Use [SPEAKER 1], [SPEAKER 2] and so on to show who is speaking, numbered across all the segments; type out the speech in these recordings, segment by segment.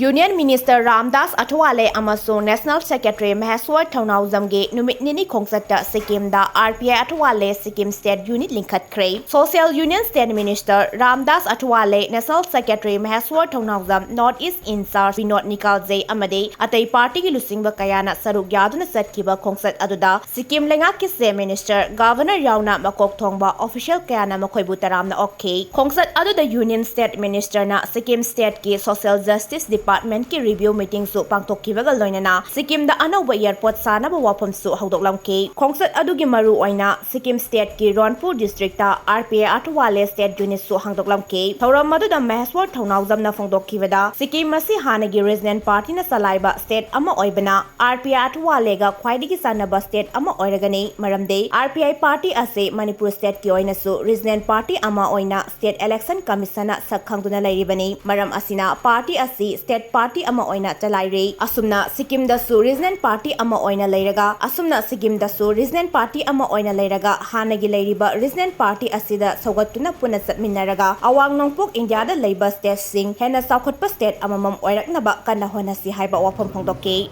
[SPEAKER 1] Union Minister Ramdas Athawale amasung National Secretary Maheswar Thaunauzamge numit nini khongsatta Sikkim da Rpi Athawale Sikkim State Unit Lingkhatkhre Social Union State Minister Ramdas Athawale National Secretary Maheswar Thaunauzam North East in Charge Vinod Nikalje amade atai party gi lusingba kayana saruk yaduna satkiba khongsat aduda Sikkim lengak ki se Minister Governor yauna makok thongba official kayana makhoibu taramna okhe khongsat aduda Union State Minister na Sikkim State ki Social Justice Department ki review meeting su pangthokkibaga loinana Sikkim da anauba airport sanaba wafam su haudoklamke khongsat adugi maru oina Sikkim State ki Ronpur district ta Rpi Athawale State Unit su hangdoklamke thauram maduda Maheswar Thaunauzam na phongdokkibada Sikkim masi hanagi resident party na salaiba state ama oibana Rpi Athawale ga khwaidigi sanaba state ama oiragani maramde RPI party ase Manipur state ki oina su resident party ama oina state election commission na sakhangduna lairibani maram asina party ase State Party ama oina chalaire asumna Sikkim da su resident party ama oina leiraga asumna Sikkim da su resident party ama oina leiraga hanagi leiriba resident party asida saugatuna puna satminaraga awang nongpok India da leiba state sing hena saukhatpa state amamam oiraknaba kana honasi haiba wafam phongdokke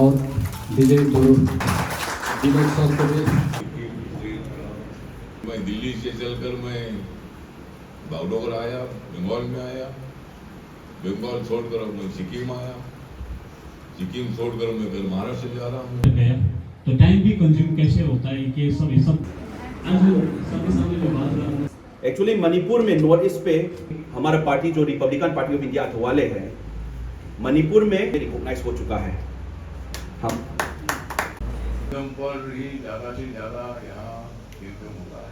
[SPEAKER 2] और विजय गुरु दिलीप शास्त्री
[SPEAKER 3] मैं दिल्ली से चलकर मैं बागडोगरा आया, बंगाल में आया, बंगाल छोड़कर अब मैं सिक्किम आया, सिक्किम छोड़कर मैं फिर महाराष्ट्र जा रहा हूँ।
[SPEAKER 4] तो टाइम भी कंज्यूम कैसे होता है कि सब आज सामने जो बात रहा
[SPEAKER 5] एक्चुअली मणिपुर में नॉर्थ ईस्ट पे हमारा पार्टी जो Republican party of India Athawale है मणिपुर में रिकॉग्नाइज हो चुका है। हम
[SPEAKER 3] पर ही ज़्यादा से ज़्यादा यहाँ होता है।